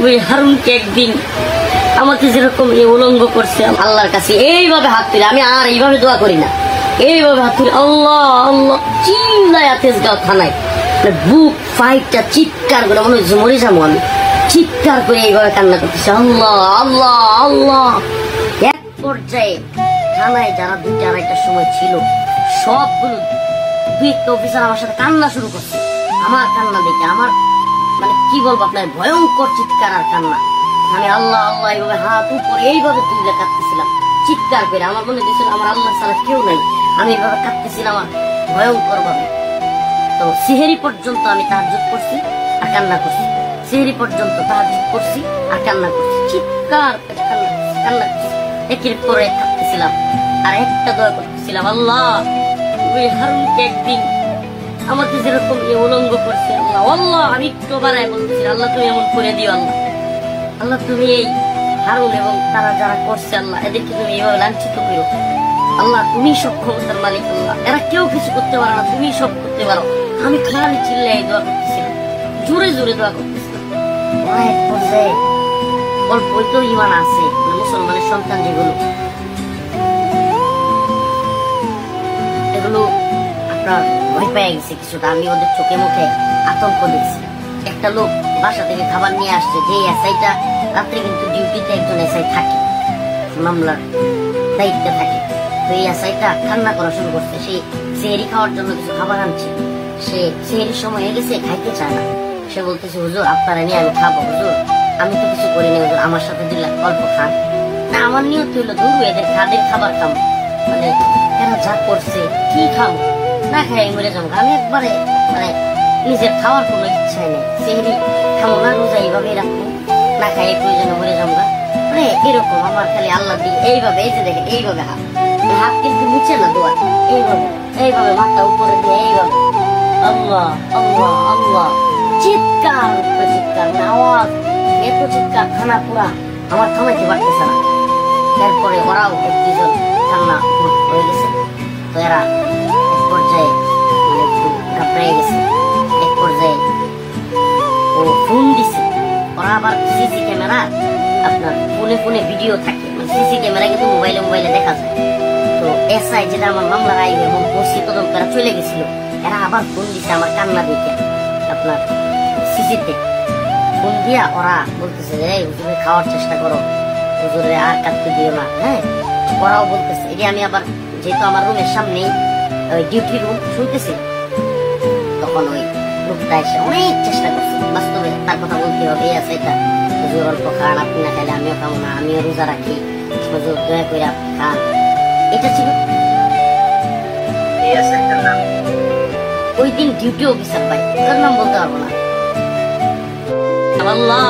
ওই হারুনকে একদিন আমাকে যেরকম উলঙ্গ করছে আল্লাহর কাছে এইভাবে হাত তুলে, আমি আর এইভাবে দোয়া করি না, এইভাবে হাত তুলে আল্লাহ আল্লাহ চিল্লায় তেজগাঁও থানায় বুক ফাইটটা চিৎকার করে মনে হচ্ছে মরে যাবো আমি, চিৎকার করে এইভাবে কান্না করতেছে আল্লাহ আল্লাহ আল্লাহ। এক পর্যায়ে থানায় যারা 2টা-2:30টার সময় ছিল সবগুলো 2-1টা অফিসার আমার সাথে কান্না শুরু করছে। আমার কান্না দেখে আমার মানে কি বলবো আপনার ভয়ঙ্কর চিৎকার আর কান্না। আমি আল্লাহ আল্লাহ এইভাবে হাত উপরে এইভাবে তুলে কাঁদতেছিলাম চিৎকার করে। আমার মনে হয়েছিল আমার আল্লাহ ছাড়া কেউ নাই, আমি এইভাবে কাঁদতেছিলাম ভয়ঙ্কর ভাবে। তো সিহেরি পর্যন্ত আমি তাহাজ্জুদ করছি আর কান্না করছি, সিহেরি পর্যন্ত তাহাজ্জুদ করছি আর কান্না করছি, চিৎকার কান্না করছি, একের পরে কাঁদতেছিলাম আর একটা দোয়া করতেছিলাম আল্লাহ ওই হারুনকে একদিন আমাকে যেরকম উলঙ্গ করছে আল্লাহ আল্লাহ, আমি একটু বাড়ায় বলতেছি আল্লাহ তুমি এমন করে দিও আল্লাহ, আল্লাহ তুমি এই হারুন এবং তারা যারা করছে আল্লাহ এদেরকে তুমি এইভাবে লাঞ্ছিত করো আল্লাহ, তুমি সব ক্ষমতার মালিক আল্লাহ, এরা কেউ কিছু করতে পারে না, তুমি সব করতে পারো। আমি খালি চিল্লাই দোয়া করতেছিলাম, জোরে জোরে দোয়া করতেছিলাম। এক পর্যায়ে অল্পই তো ইমান আছে মুসলমানের সন্তান যেগুলো এগুলো আপনার ভয় পেয়ে গেছে কিছুটা, আমি ওদের চোখে মুখে আতঙ্ক দেখছি। একটা লোক বাসা থেকে খাবার নিয়ে আসছে, যে এসআইটা রাত্রে কিন্তু ডিউটিতে একজন এসআই থাকে, মামলার দায়িত্বে থাকে, তো এই এসআইটা কান্না করা শুরু করছে। সে সেহরি খাওয়ার জন্য কিছু খাবার আনছে, সে সেহরির সময় হয়ে গেছে খাইতে চায় না। সে বলতেছে হুজুর আপনারা নিয়ে আমি খাবো, হুজুর আমি তো কিছু করি না, হুজুর আমার সাথে দিলে অল্প খান না। আমার নিয়ত হইলো ধরু এদের খাবার খাবো, মানে এরা যা করছে কি খাবো, না খাই মরে যাবো। আমি একবারে মানে নিজের খাওয়ার কোনো ইচ্ছাই নেই, সেহরি খাবো না, রোজা এইভাবেই রাখবো, না খাই প্রয়োজনে মরে যাবো। মানে এরকম আমার খালি আল্লাহ দিকে এইভাবে, এই যে দেখেন এইভাবে হাত কিন্তু নিচে না দোয়া, এইভাবে এইভাবে মাথা উপরে দিয়ে এইভাবে আল্লাহ আল্লাহ আল্লাহ, চিৎকার চিৎকার আওয়াজ, এত চিৎকার খানা পুরা আমার থামাইতে পারতেছে না। এরপরে ওরাও 1-2 জন কান্না হয়ে গেছে, তো এরা এক পর্যায়ে মানে একটু ঘাবড়ে গেছে। এক পর্যায়ে ও ফোন দিছে, ওরা আবার সিসি ক্যামেরা আপনার ফোনে ভিডিও থাকে, মানে সিসি ক্যামেরা কিন্তু মোবাইলে দেখা যায়। তো এসআই যেটা আমার মামলার আইবে এবং ওসি তদন্তরা চলে গেছিল, এরা আবার ফোন দিছে আমার কান্না দেখে আপনার সিসিতে ফোন দিয়া ওরা বলতেছে এই হুজুরে খাওয়ার চেষ্টা করো, হুজুরে আর কাটতে দিও না। হ্যাঁ ওরাও বলতেছে এটি। আমি আবার যেহেতু আমার রুমের সামনেই ওই ডিউটি রুম শুনতেছি, তখন ওই লোকটা এসে অনেক চেষ্টা করছে, বাস্তবে তার কথা বলতে হবে এই আছে এটা, হুজুর অল্প খান, আপনি না খাইলে আমিও খাবো না, আমিও রোজা রাখি, হুজুর দয়া করে আপনি খান। এটা ছিল ওই দিন ডিউটি অফিসার ভাই, তার নাম বলতে পারবো না। আল্লাহ